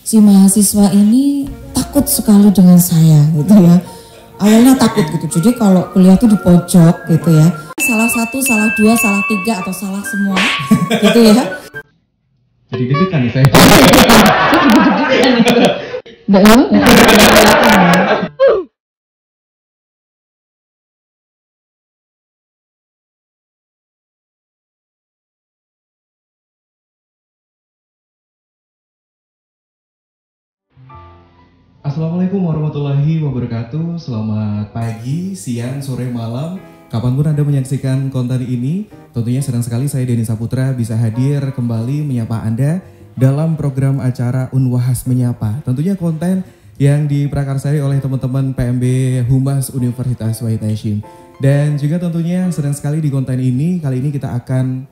si mahasiswa ini takut sekali dengan saya gitu ya. Awalnya takut gitu, jadi kalau kuliah tuh di pojok gitu ya. Salah satu, salah dua, salah tiga atau salah semua gitu ya. Jadi deg-degan nih saya. Assalamualaikum warahmatullahi wabarakatuh. Selamat pagi, siang, sore, malam. Kapanpun Anda menyaksikan konten ini, tentunya senang sekali saya Denny Saputra bisa hadir kembali menyapa Anda dalam program acara Unwahas Menyapa. Tentunya konten yang diprakarsai oleh teman-teman PMB Humas Universitas Wahid Hasyim. Dan juga tentunya senang sekali di konten ini, kali ini kita akan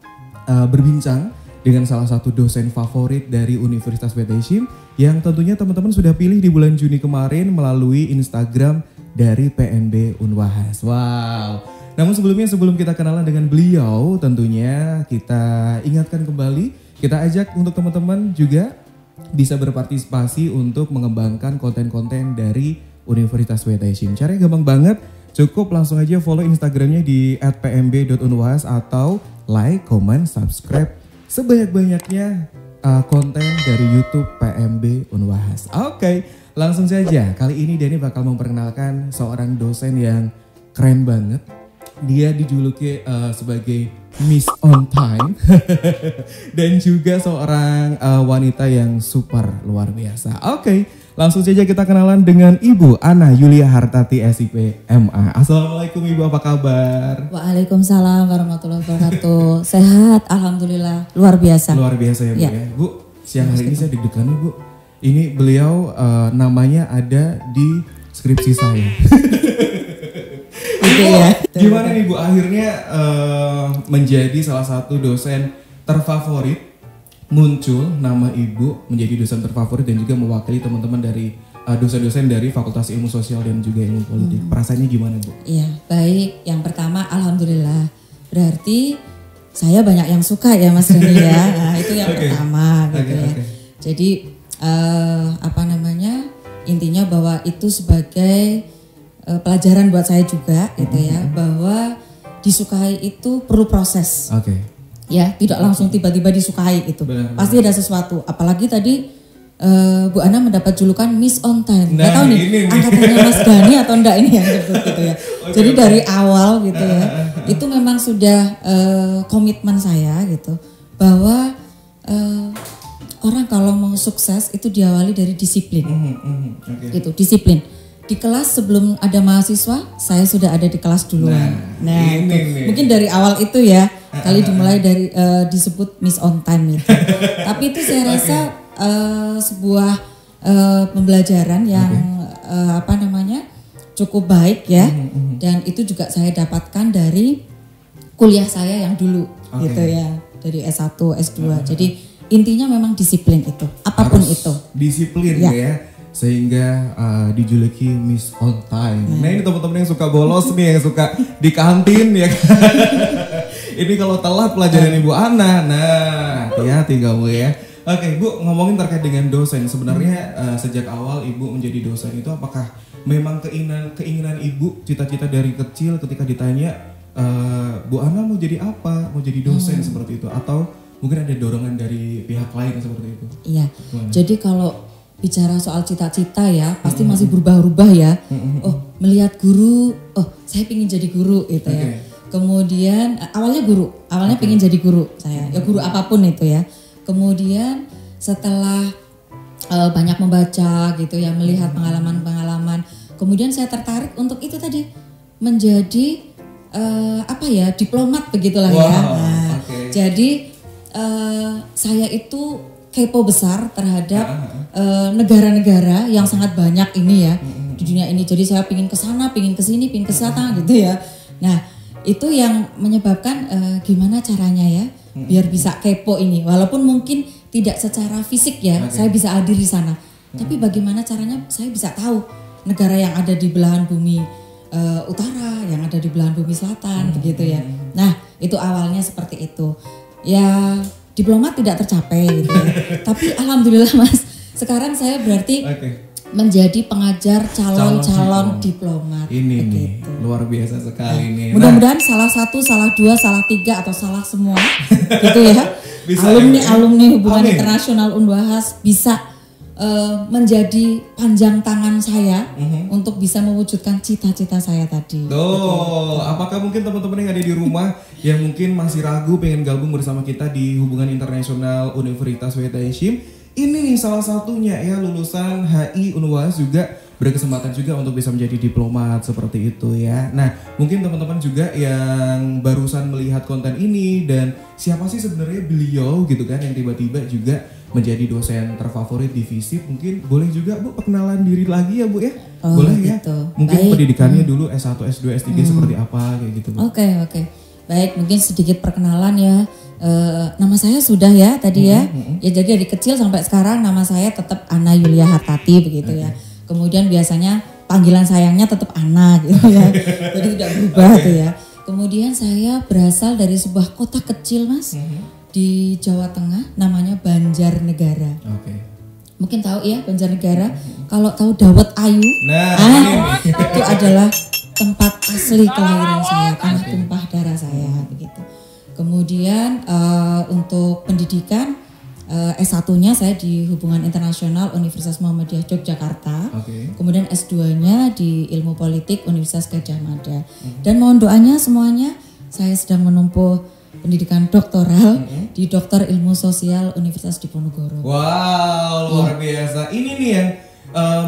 berbincang dengan salah satu dosen favorit dari Universitas Wahid Hasyim yang tentunya teman-teman sudah pilih di bulan Juni kemarin melalui Instagram dari PMB Unwahas. Wow. Namun sebelum kita kenalan dengan beliau, tentunya kita ingatkan kembali, kita ajak untuk teman-teman juga bisa berpartisipasi untuk mengembangkan konten-konten dari Universitas Wahid Hasyim. Caranya gampang banget, cukup langsung aja follow Instagramnya di @pmb.unwahas atau like, comment, subscribe sebanyak-banyaknya konten dari YouTube PMB Unwahas. Oke, langsung saja. Kali ini Denny bakal memperkenalkan seorang dosen yang keren banget. Dia dijuluki sebagai Miss On Time dan juga seorang wanita yang super luar biasa. Oke, langsung saja kita kenalan dengan Ibu Ana Yulia Hartati SIP MA. Assalamualaikum Ibu, apa kabar? Waalaikumsalam warahmatullahi wabarakatuh. Sehat, alhamdulillah, luar biasa. Luar biasa ya Bu ya. Bu, siang hari ini saya deg-degan nih Bu. Ini beliau namanya ada di skripsi saya. Gitu ya. Gimana nih Bu akhirnya menjadi salah satu dosen terfavorit, muncul nama Ibu menjadi dosen terfavorit dan juga mewakili teman-teman dari dosen-dosen dari Fakultas Ilmu Sosial dan juga Ilmu Politik. Perasaannya gimana Bu? Iya, baik. Yang pertama alhamdulillah. Berarti saya banyak yang suka ya Mas Reni ya. Nah, itu yang pertama gitu ya. Jadi intinya bahwa itu sebagai pelajaran buat saya juga gitu ya, bahwa disukai itu perlu proses. Ya, tidak langsung tiba-tiba disukai itu. Pasti ada sesuatu. Apalagi tadi Bu Ana mendapat julukan Miss On Time. Nggak tahu nih angkatannya Mas Dhani atau enggak ini yang disebut gitu ya. Jadi dari awal gitu ya, itu memang sudah komitmen saya gitu, bahwa orang kalau mau sukses itu diawali dari disiplin. Gitu, disiplin. Di kelas sebelum ada mahasiswa, saya sudah ada di kelas duluan. Nah mungkin dari awal itu ya, kali dimulai dari disebut Miss On Time itu. Tapi itu saya rasa sebuah pembelajaran yang cukup baik ya. Dan itu juga saya dapatkan dari kuliah saya yang dulu gitu ya, dari S1, S2. Jadi intinya memang disiplin itu, apapun harus itu. Disiplin ya. Sehingga dijuluki Miss On Time. Nah ini teman-teman yang suka bolos nih, yang suka di kantin ya. Ini kalau telat pelajaran Ibu Ana, nah hati-hati kamu ya. Oke Bu, ngomongin terkait dengan dosen, sebenarnya sejak awal Ibu menjadi dosen itu apakah memang keinginan Ibu, cita-cita dari kecil ketika ditanya Bu Ana mau jadi apa, mau jadi dosen seperti itu, atau mungkin ada dorongan dari pihak lain seperti itu? Iya, jadi kalau bicara soal cita-cita ya, pasti masih berubah-ubah ya. Oh, melihat guru, oh saya ingin jadi guru gitu ya. Kemudian awalnya pengen jadi guru saya, ya guru apapun itu ya. Kemudian setelah banyak membaca gitu ya, melihat pengalaman-pengalaman, kemudian saya tertarik untuk itu tadi, menjadi diplomat begitulah ya. Nah, jadi saya itu kepo besar terhadap negara-negara yang sangat banyak ini ya di dunia ini. Jadi saya pingin kesana, pingin kesini, pingin kesana gitu ya. Nah itu yang menyebabkan gimana caranya ya biar bisa kepo ini. Walaupun mungkin tidak secara fisik ya, saya bisa hadir di sana. Tapi bagaimana caranya saya bisa tahu negara yang ada di belahan bumi utara, yang ada di belahan bumi selatan begitu ya. Nah itu awalnya seperti itu. Ya diplomat tidak tercapai gitu ya. Tapi alhamdulillah Mas, sekarang saya berarti menjadi pengajar calon diplomat. Ini nih luar biasa sekali nih. Mudah-mudahan salah satu, salah dua, salah tiga atau salah semua gitu ya. Alumni hubungan internasional Unwahas bisa menjadi panjang tangan saya untuk bisa mewujudkan cita-cita saya tadi. Apakah mungkin teman-teman yang ada di rumah yang mungkin masih ragu pengen gabung bersama kita di hubungan internasional Universitas WT Hashim? Ini nih salah satunya ya, lulusan HI Unwahas juga berkesempatan juga untuk bisa menjadi diplomat seperti itu ya. Nah, mungkin teman-teman juga yang barusan melihat konten ini dan siapa sih sebenarnya beliau gitu kan yang tiba-tiba juga menjadi dosen terfavorit di FISIP, mungkin boleh juga Bu perkenalan diri lagi ya Bu ya? Boleh ya? Mungkin baik. Pendidikannya dulu S1, S2, S3 seperti apa kayak gitu Bu. Oke. Baik, mungkin sedikit perkenalan ya. Nama saya sudah ya tadi ya. Ya jadi dari kecil sampai sekarang nama saya tetap Ana Yulia Hartati begitu ya. Kemudian biasanya panggilan sayangnya tetap Ana gitu ya. Jadi tidak berubah tuh ya. Kemudian saya berasal dari sebuah kota kecil Mas di Jawa Tengah namanya Banjarnegara. Mungkin tahu ya Banjarnegara. Kalau tahu Dawet Ayu, itu adalah tempat asli kelahiran saya, tanah tumpah darah saya begitu. Kemudian untuk pendidikan S1-nya saya di Hubungan Internasional Universitas Muhammadiyah Yogyakarta. Kemudian S2-nya di Ilmu Politik Universitas Gadjah Mada. Dan mohon doanya semuanya, saya sedang menempuh pendidikan doktoral di Doktor Ilmu Sosial Universitas Diponegoro. Wow, luar biasa. Ini nih yang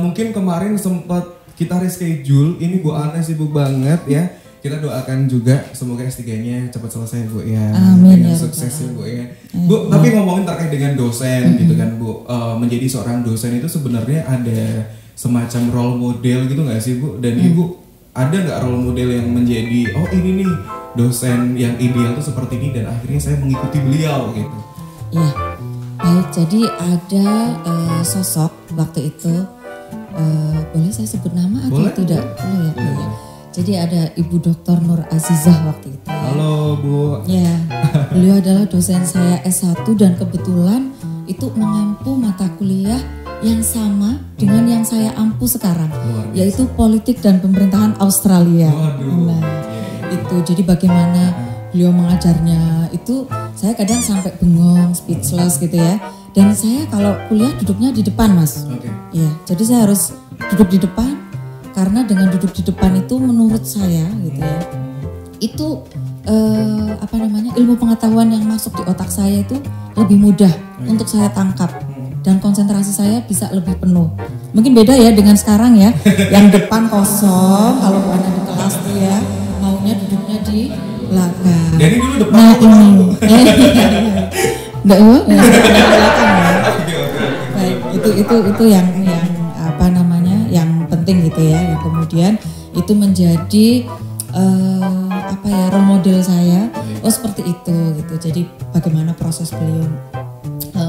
mungkin kemarin sempat kita reschedule. Ini Bu Ana sibuk banget ya. Kita doakan juga semoga S3-nya cepat selesai Bu ya. Amin ya. Sukses ya Bu ya. Bu, tapi ngomongin terkait dengan dosen gitu kan Bu. Menjadi seorang dosen itu sebenarnya ada semacam role model gitu nggak sih Bu? Dan Ibu ada nggak role model yang menjadi ini nih dosen yang ideal tuh seperti ini dan akhirnya saya mengikuti beliau gitu? Iya. Baik, jadi ada sosok waktu itu. Boleh saya sebut nama atau tidak? Boleh ya. Jadi ada Ibu Dr. Nur Azizah waktu itu. Halo Bu. Ya, beliau adalah dosen saya S1 dan kebetulan itu mengampu mata kuliah yang sama dengan yang saya ampu sekarang, yaitu politik dan pemerintahan Australia. Nah, itu jadi bagaimana beliau mengajarnya itu saya kadang sampai bengong, speechless gitu ya. Dan saya kalau kuliah duduknya di depan Mas. Ya, jadi saya harus duduk di depan. Karena dengan duduk di depan itu menurut saya gitu ya, itu ilmu pengetahuan yang masuk di otak saya itu lebih mudah untuk saya tangkap dan konsentrasi saya bisa lebih penuh. Mungkin beda ya dengan sekarang ya, yang depan kosong kalau Bu Ana di kelas tuh ya maunya duduknya di belakang. Jadi dulu depan. Nah ini, enggak ya, di belakang ya. Baik, itu yang yang penting gitu ya. Yang kemudian itu menjadi role model saya. Seperti itu gitu. Jadi bagaimana proses beliau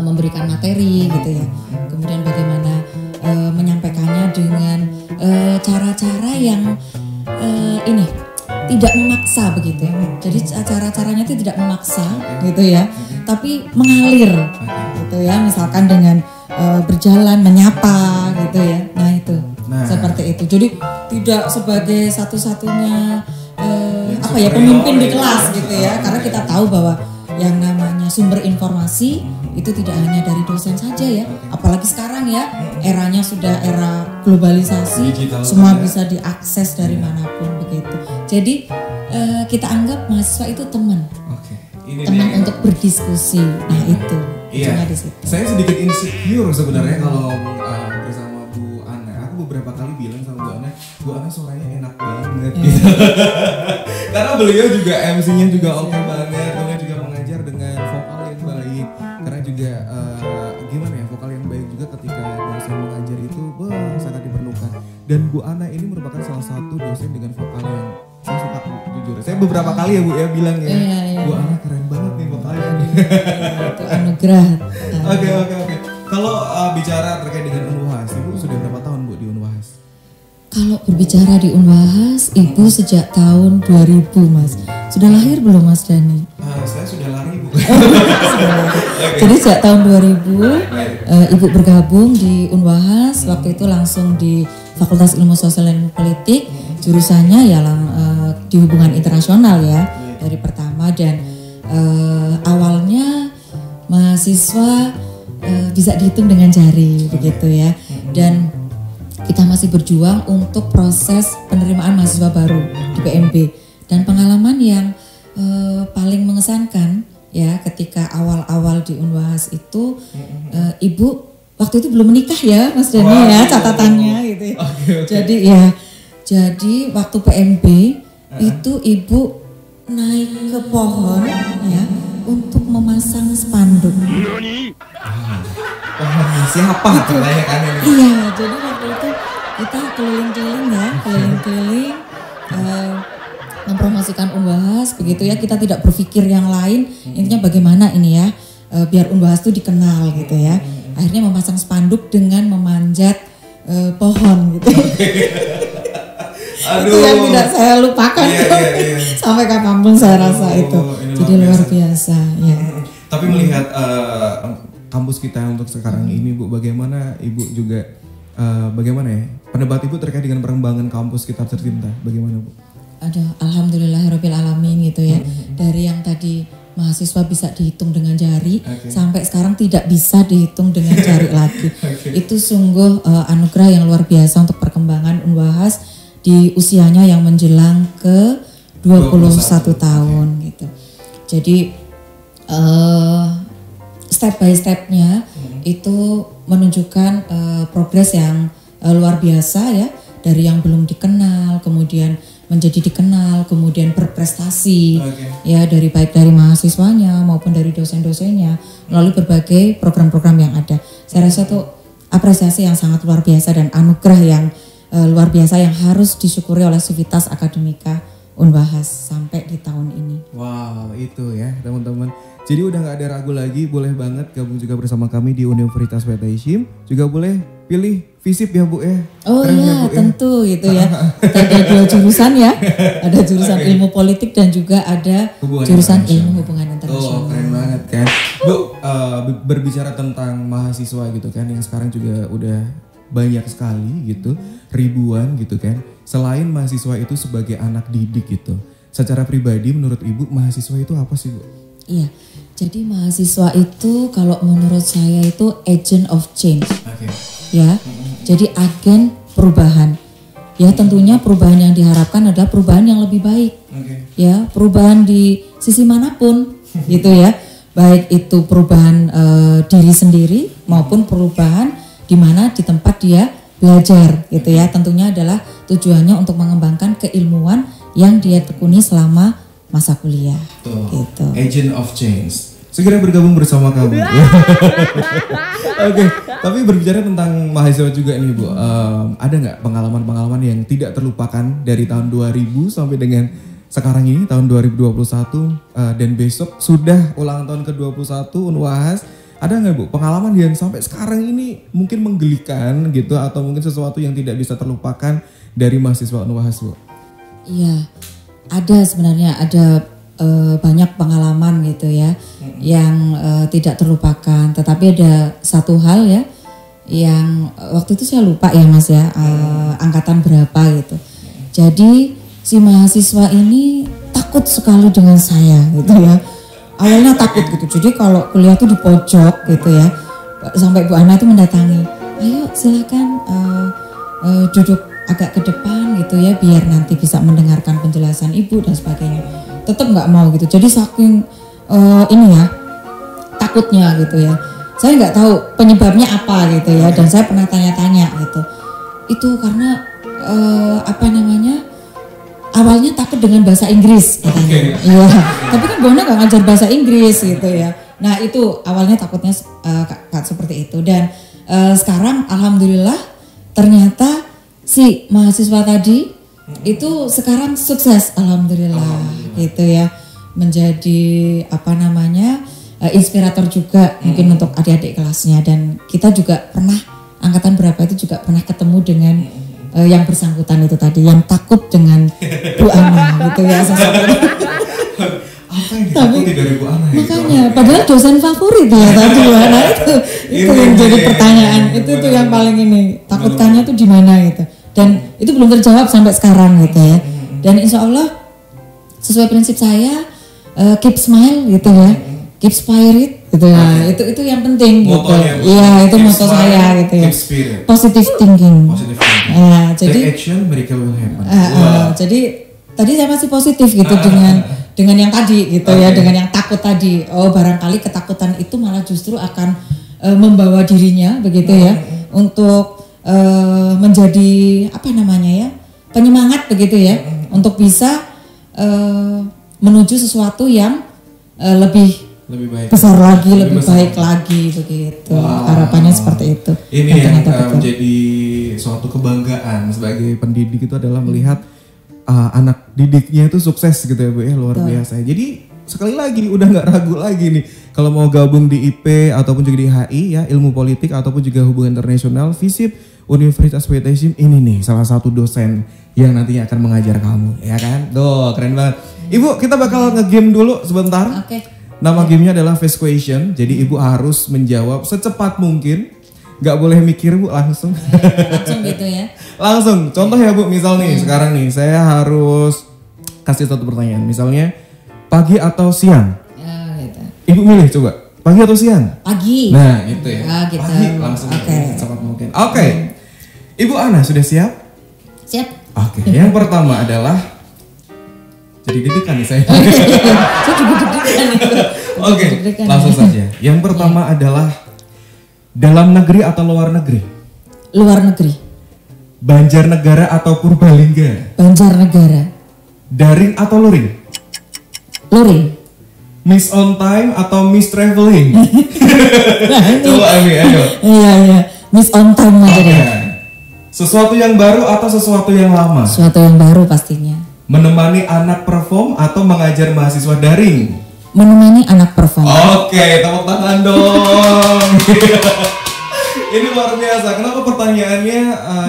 memberikan materi gitu ya. Kemudian bagaimana menyampaikannya dengan cara-cara yang tidak memaksa begitu. Jadi cara-caranya itu tidak memaksa gitu ya. Tapi mengalir gitu ya. Misalkan dengan berjalan menyapa gitu ya. Nah itu seperti itu. Jadi tidak sebagai satu-satunya pemimpin di kelas gitu ya. Karena kita tahu bahwa yang namanya sumber informasi itu tidak hanya dari dosen saja ya. Apalagi sekarang ya eranya sudah era globalisasi, digital, semua bisa diakses dari manapun begitu. Jadi kita anggap mahasiswa itu teman. Teman untuk berdiskusi. Nah itu. Iya. Saya sedikit insecure sebenarnya kalau bersama Bu Ana. Aku beberapa kali bilang sama Bu Ana suaranya enak banget gitu. Karena beliau juga MC-nya juga oke banget. Beliau juga mengajar dengan vokal yang baik. Karena juga gimana ya, vokal yang baik juga ketika dosen mengajar itu sangat diperlukan. Dan Bu Ana ini merupakan salah satu dosen dengan vokal yang saya suka, jujur. Saya beberapa kali ya Bu ya bilang ya, Bu Ana keren banget nih vokalnya. Itu anugerah. Oke. Kalau bicara terkait dengan Unwahas, Ibu sudah berapa tahun Bu di Unwahas? Kalau berbicara di Unwahas, Ibu sejak tahun 2000 Mas. Sudah lahir belum Mas Dani? Saya sudah lari Bu. Jadi sejak tahun 2000 Ibu bergabung di Unwahas, waktu itu langsung di Fakultas Ilmu Sosial dan Ilmu Politik, jurusannya ya di hubungan internasional ya dari pertama, dan awalnya mahasiswa bisa dihitung dengan jari begitu ya, dan kita masih berjuang untuk proses penerimaan mahasiswa baru di PMB. Dan pengalaman yang paling mengesankan ya ketika awal-awal di Unwahas itu, Ibu waktu itu belum menikah ya Mas Dani ya, catatannya gitu ya. Jadi waktu PMB itu Ibu naik ke pohon ya untuk memasang spanduk. Pohon siapa kebanyakannya? Iya, jadi waktu itu kita keliling-keliling mempromosikan Unwahas begitu ya. Kita tidak berpikir yang lain, intinya bagaimana ini ya biar Unwahas itu dikenal gitu ya. Akhirnya memasang spanduk dengan memanjat pohon gitu. Itu yang tidak saya lupakan sampai kapanpun saya rasa itu. Jadi luar biasa ya. Tapi melihat kampus kita untuk sekarang ini Bu, bagaimana Ibu juga bagaimana ya pendapat Ibu terkait dengan perkembangan kampus kita tercinta, bagaimana Bu? Aduh, alhamdulillahirabbil alamin gitu ya. Dari yang tadi mahasiswa bisa dihitung dengan jari, sampai sekarang tidak bisa dihitung dengan jari lagi. Itu sungguh anugerah yang luar biasa untuk perkembangan Unwahas di usianya yang menjelang ke 21 tahun gitu. Jadi step by stepnya itu menunjukkan progres yang luar biasa ya, dari yang belum dikenal kemudian menjadi dikenal, kemudian berprestasi ya, dari baik dari mahasiswanya maupun dari dosen-dosennya melalui berbagai program-program yang ada. Saya rasa itu apresiasi yang sangat luar biasa dan anugerah yang luar biasa yang harus disyukuri oleh Civitas Akademika Unwahas sampai di tahun ini. Wow, itu ya teman-teman. Jadi udah gak ada ragu lagi, boleh banget gabung juga bersama kami di Universitas PT Hishim. Juga boleh pilih FISIP ya Bu ya. Oh iya, tentu gitu ya. Ada dua jurusan ya. Ada jurusan ilmu politik dan juga ada jurusan ilmu hubungan internasional. Oh, keren banget kan. Bu, berbicara tentang mahasiswa gitu kan, yang sekarang juga udah banyak sekali gitu, ribuan gitu kan. Selain mahasiswa itu sebagai anak didik gitu, secara pribadi menurut Ibu mahasiswa itu apa sih Bu? Iya, jadi mahasiswa itu kalau menurut saya itu agent of change. Ya, jadi agen perubahan. Ya, tentunya perubahan yang diharapkan adalah perubahan yang lebih baik. Ya, perubahan di sisi manapun gitu ya. Baik itu perubahan diri sendiri maupun perubahan di mana di tempat dia belajar gitu ya. Tentunya adalah tujuannya untuk mengembangkan keilmuan yang dia tekuni selama masa kuliah. Gitu. Agent of change. Segera bergabung bersama kami. Oke, tapi berbicara tentang mahasiswa juga nih Bu, ada nggak pengalaman-pengalaman yang tidak terlupakan dari tahun 2000 sampai dengan sekarang ini tahun 2021 dan besok sudah ulang tahun ke-21 Unwahas. Ada nggak Bu pengalaman yang sampai sekarang ini mungkin menggelikan gitu, atau mungkin sesuatu yang tidak bisa terlupakan dari mahasiswa Unwahas Bu? Iya, ada sebenarnya, ada banyak pengalaman gitu ya yang tidak terlupakan. Tetapi ada satu hal ya yang waktu itu saya lupa ya Mas ya, angkatan berapa gitu. Jadi si mahasiswa ini takut sekali dengan saya gitu ya. Awalnya takut gitu. Jadi kalau kuliah tuh di pojok gitu ya. Sampai Bu Ana itu mendatangi, ayo silakan duduk agak ke depan gitu ya, biar nanti bisa mendengarkan penjelasan Ibu dan sebagainya. Tetap nggak mau gitu. Jadi saking ini ya takutnya gitu ya. Saya nggak tahu penyebabnya apa gitu ya, dan saya pernah tanya-tanya gitu. Itu karena apa namanya? Awalnya takut dengan bahasa Inggris katanya. Iya. Tapi kan Bona nggak ngajar bahasa Inggris gitu ya. Nah itu awalnya takutnya seperti itu, dan sekarang alhamdulillah ternyata si mahasiswa tadi itu sekarang sukses alhamdulillah gitu ya, menjadi apa namanya inspirator juga mungkin untuk adik-adik kelasnya. Dan kita juga pernah angkatan berapa itu juga pernah ketemu dengan yang bersangkutan itu tadi, yang takut dengan Bu Ana gitu ya. Apa yang Tapi tidak ada Bu Ana ya. Makanya, padahal dosen favorit ya tadi Bu Ana itu yang jadi pertanyaan. Itu tuh yang paling ini takutkannya tuh di mana gitu. Dan itu belum terjawab sampai sekarang gitu ya. Dan insya Allah sesuai prinsip saya keep smile gitu ya, keep spirit gitu ya. Itu yang penting gitu. Iya itu moto saya gitu ya. Positive thinking. Jadi action miracle will happen. Jadi tadi saya masih positif gitu dengan yang tadi gitu ya, dengan yang takut tadi. Oh barangkali ketakutan itu malah justru akan membawa dirinya begitu ya untuk menjadi apa namanya ya, penyemangat begitu ya, untuk bisa menuju sesuatu yang lebih baik, besar lagi, lebih baik lagi begitu. Harapannya seperti itu. Ini yang menjadi suatu kebanggaan sebagai pendidik itu adalah melihat anak didiknya itu sukses gitu ya Bu ya, luar biasa. Jadi sekali lagi udah nggak ragu lagi nih kalau mau gabung di IP ataupun juga di HI ya, ilmu politik ataupun juga hubungan internasional, FISIP Universitas PTSIM, ini nih salah satu dosen yang nantinya akan mengajar kamu, ya kan? Duh, keren banget. Ibu, kita bakal nge-game dulu sebentar. Oke. Nama gamenya adalah Fast Question, jadi Ibu harus menjawab secepat mungkin. Gak boleh mikir Bu, langsung. Langsung gitu ya? Langsung, contoh ya Bu, misal nih sekarang nih saya harus kasih satu pertanyaan. Misalnya, pagi atau siang? Ya gitu. Ibu milih coba, pagi atau siang? Pagi. Nah itu ya, gitu. pagi langsung secepat mungkin. Oke. Ibu Ana sudah siap? Siap. Oke, yang pertama adalah jadi deg-degan nih saya. Saya juga deg-degan itu. Oke, langsung saja. Yang pertama adalah dalam negeri atau luar negeri? Luar negeri. Banjarnegara atau Purbalingga? Banjarnegara. Daring atau luring? Luring. Miss on time atau Miss traveling? Coba Ami, ayo. Iya. Miss on time aja deh. Sesuatu yang baru atau sesuatu yang lama? Sesuatu yang baru pastinya. Menemani anak perform atau mengajar mahasiswa daring? Menemani anak perform. Oke, tepuk tangan dong. Ini luar biasa. Kenapa pertanyaannya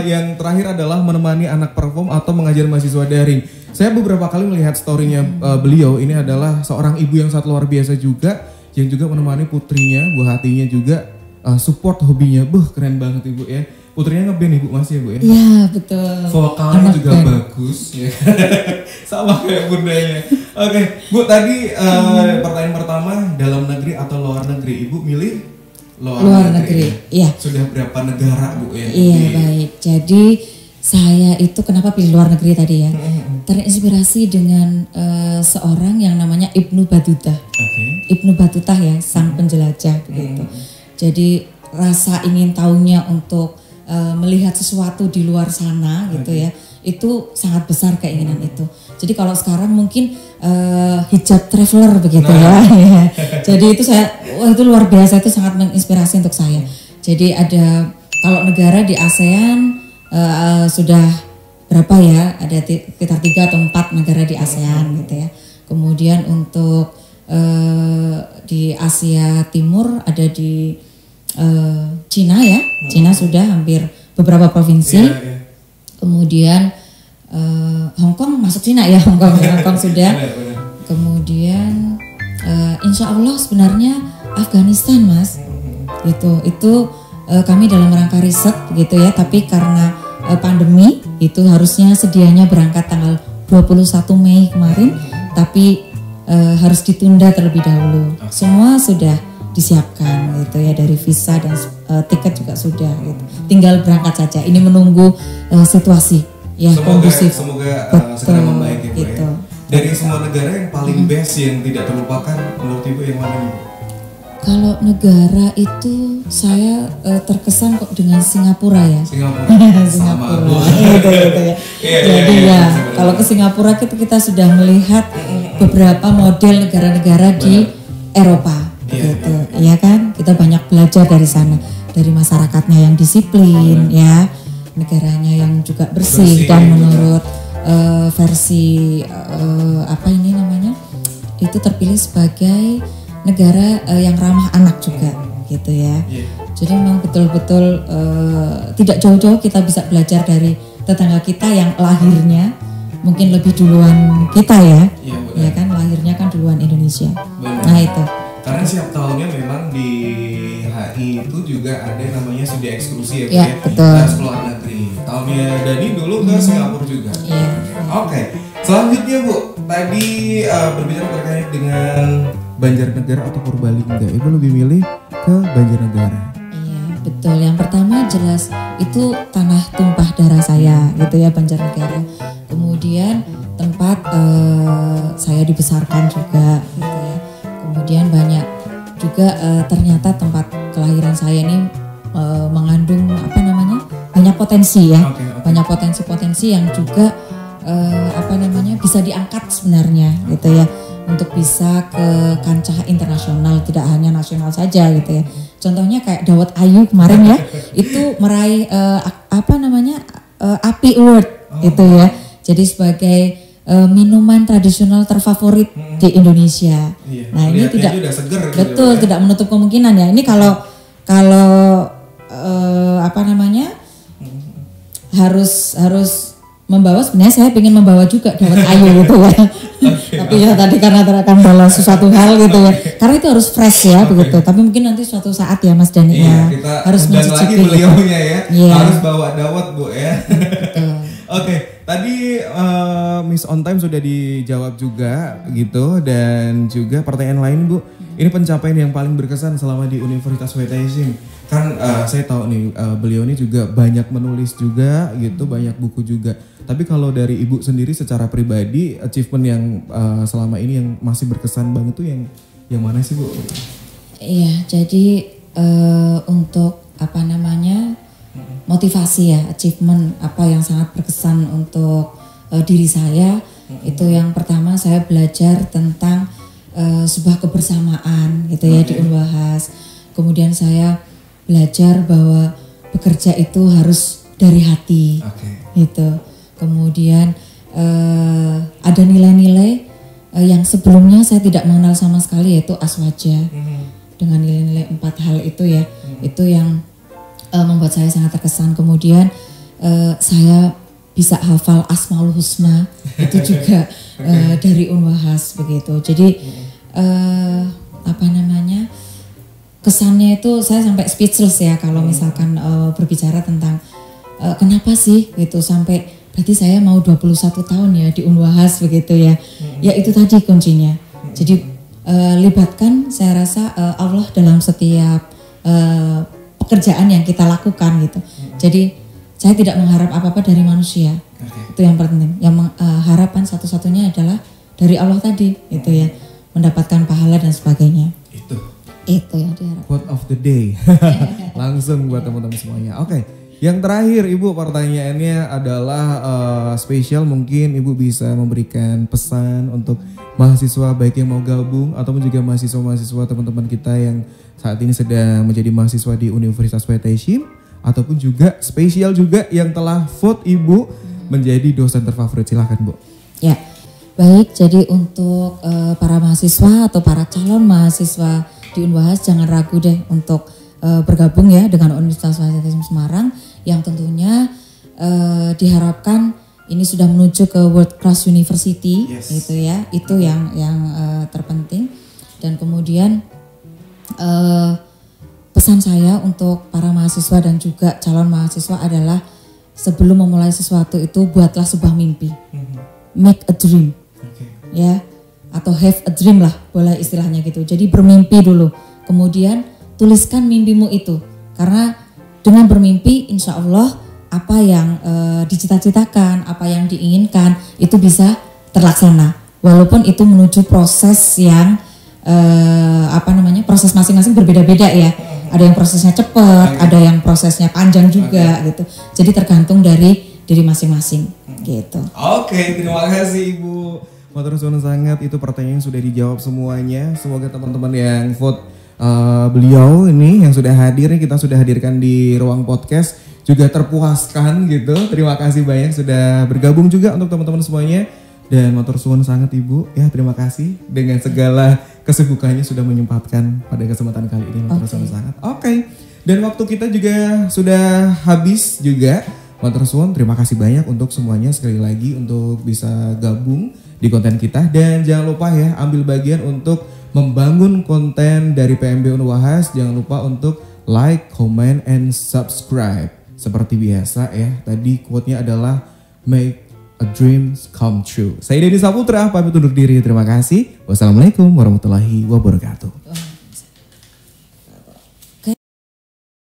yang terakhir adalah menemani anak perform atau mengajar mahasiswa daring? Saya beberapa kali melihat story-nya beliau. Ini adalah seorang ibu yang sangat luar biasa juga, yang juga menemani putrinya, buah hatinya juga support hobinya. Keren banget Ibu ya. Putrinya ngeband Ibu masih ya Bu ya? Iya betul. Vokalnya anak juga band. bagus ya. Sama kayak bundanya. Oke, Bu tadi pertanyaan pertama dalam negeri atau luar negeri? Ibu milih luar negeri. Iya. Sudah berapa negara Bu ya? Iya baik. Jadi saya itu kenapa pilih luar negeri tadi ya? Terinspirasi dengan seorang yang namanya Ibnu Battuta. Ibnu Battuta ya, sang penjelajah begitu. Jadi rasa ingin tahunya untuk melihat sesuatu di luar sana gitu ya, itu sangat besar keinginan itu. Jadi kalau sekarang mungkin hijab traveler begitu ya. Jadi itu itu luar biasa, itu sangat menginspirasi untuk saya. Jadi ada kalau negara di ASEAN sudah berapa ya? Ada sekitar 3 atau 4 negara di ASEAN gitu ya. Kemudian untuk di Asia Timur ada di Cina ya, Cina sudah hampir beberapa provinsi. Kemudian Hong Kong masuk Cina ya, Hong Kong sudah. Kemudian Insya Allah sebenarnya Afghanistan Mas, itu kami dalam rangka riset gitu ya, tapi karena pandemi itu harusnya sedianya berangkat tanggal 21 Mei kemarin, tapi harus ditunda terlebih dahulu. Semua sudah disiapkan gitu ya, dari visa dan tiket juga sudah gitu. Tinggal berangkat saja. Ini menunggu situasi ya kondusif. Semoga segera membaik gitu ya. Dari semua negara yang paling best yang tidak terlupakan menurut Ibu yang mana Ibu? Kalau negara itu saya terkesan kok dengan Singapura ya. Singapura. Gitu ya. Jadi ya kalau ke Singapura kita sudah melihat beberapa model negara-negara di Eropa. Gitu, ya kan? Kita banyak belajar dari sana, dari masyarakatnya yang disiplin, ya, negaranya yang juga bersih dan menurut versi apa ini namanya, itu terpilih sebagai negara yang ramah anak juga, gitu ya. Jadi memang betul-betul tidak jauh-jauh kita bisa belajar dari tetangga kita yang lahirnya mungkin lebih duluan kita ya. Iya, ya kan lahirnya kan duluan Indonesia. Benar. Nah itu. Karena setiap tahunnya memang di HI itu juga ada namanya studi eksklusi ya, betul. Kita keluar negeri. Tahunnya Dani dulu ke Singapura juga. Iya. Oke. Selanjutnya Bu, tadi berbicara terkait dengan Banjarnegara atau Purbalingga. Ibu lebih milih ke Banjarnegara. Iya, betul. Yang pertama jelas itu tanah tumpah darah saya gitu ya, Banjarnegara. Kemudian tempat saya dibesarkan juga gitu ya. Kemudian banyak juga ternyata tempat kelahiran saya ini mengandung banyak potensi ya. Okay. Banyak potensi-potensi yang juga bisa diangkat sebenarnya gitu ya, untuk bisa ke kancah internasional, tidak hanya nasional saja gitu ya. Contohnya kayak Dawet Ayu kemarin ya, itu meraih API Award gitu ya. Jadi sebagai minuman tradisional terfavorit di Indonesia. Iya. Nah ini tidak udah seger, betul gitu, tidak menutup kemungkinan ya. Ini kalau harus membawa, sebenarnya saya ingin membawa juga Dawet Ayu gitu ya. Tapi ya tadi karena terekam dalam sesuatu hal gitu ya. Karena itu harus fresh ya begitu. Tapi mungkin nanti suatu saat ya Mas Dani ya harus mencicipi lagi beliaunya ya. Yeah. Harus bawa dawet Bu ya. Oke, tadi Miss On Time sudah dijawab juga gitu, dan juga pertanyaan lain Bu. Ini pencapaian yang paling berkesan selama di Universitas Waitangi. Kan saya tahu nih beliau ini juga banyak menulis juga gitu, banyak buku juga. Tapi kalau dari Ibu sendiri secara pribadi, achievement yang selama ini yang masih berkesan banget tuh yang mana sih Bu? Iya, jadi untuk motivasi ya, achievement apa yang sangat berkesan untuk diri saya, itu yang pertama saya belajar tentang sebuah kebersamaan gitu ya di Unwahas. Kemudian saya belajar bahwa bekerja itu harus dari hati, gitu. Kemudian ada nilai-nilai yang sebelumnya saya tidak mengenal sama sekali, yaitu aswaja. Dengan nilai-nilai 4 hal itu ya, itu yang membuat saya sangat terkesan. Kemudian saya bisa hafal Asmaul Husna itu juga dari Unwahas begitu. Jadi kesannya itu saya sampai speechless ya kalau misalkan berbicara tentang kenapa sih gitu sampai berarti saya mau 21 tahun ya di Unwahas begitu ya. Ya itu tadi kuncinya. Jadi libatkan saya rasa Allah dalam setiap pekerjaan yang kita lakukan gitu. Jadi saya tidak mengharap apa-apa dari manusia. Itu yang penting. Yang harapan satu-satunya adalah dari Allah tadi gitu ya. Mendapatkan pahala dan sebagainya. Itu yang diharapkan. Quote of the day. Langsung buat teman-teman semuanya. Oke. Yang terakhir Ibu, pertanyaannya adalah spesial, mungkin Ibu bisa memberikan pesan untuk mahasiswa baik yang mau gabung ataupun juga mahasiswa-mahasiswa teman-teman kita yang saat ini sedang menjadi mahasiswa di Universitas Waitangi, ataupun juga spesial juga yang telah vote Ibu menjadi dosen terfavorit. Silahkan Bu. Ya, baik. Jadi untuk para mahasiswa atau para calon mahasiswa di Unwahas jangan ragu deh untuk bergabung ya dengan Universitas Waitangi Semarang, yang tentunya diharapkan ini sudah menuju ke World Class University, gitu ya. Itu yang terpenting. Dan kemudian pesan saya untuk para mahasiswa dan juga calon mahasiswa adalah sebelum memulai sesuatu itu buatlah sebuah mimpi, make a dream, ya, atau have a dream lah, boleh istilahnya gitu. Jadi bermimpi dulu, kemudian tuliskan mimpimu itu, karena dengan bermimpi insya Allah apa yang dicita-citakan, apa yang diinginkan itu bisa terlaksana, walaupun itu menuju proses yang proses masing-masing berbeda-beda ya. Ada yang prosesnya cepat, ada yang prosesnya panjang juga gitu. Jadi tergantung dari diri masing-masing gitu. Oke, terima kasih Ibu. Matur suwun sangat, itu pertanyaan sudah dijawab semuanya. Semoga teman-teman yang vote beliau ini yang sudah hadir, kita sudah hadirkan di ruang podcast juga terpuaskan gitu. Terima kasih banyak sudah bergabung juga untuk teman-teman semuanya. Dan matur suwun sangat Ibu, ya terima kasih dengan segala kesibukannya sudah menyempatkan pada kesempatan kali ini. Matur suwun sangat. Oke. Dan waktu kita juga sudah habis juga. Matur suwun, terima kasih banyak untuk semuanya sekali lagi untuk bisa gabung di konten kita. Dan jangan lupa ya, ambil bagian untuk membangun konten dari PMB Unwahas. Jangan lupa untuk like, comment, and subscribe. Seperti biasa ya, tadi quote-nya adalah make a dream come true. Saya Denny Saputra, pamit undur diri. Terima kasih. Wassalamualaikum warahmatullahi wabarakatuh.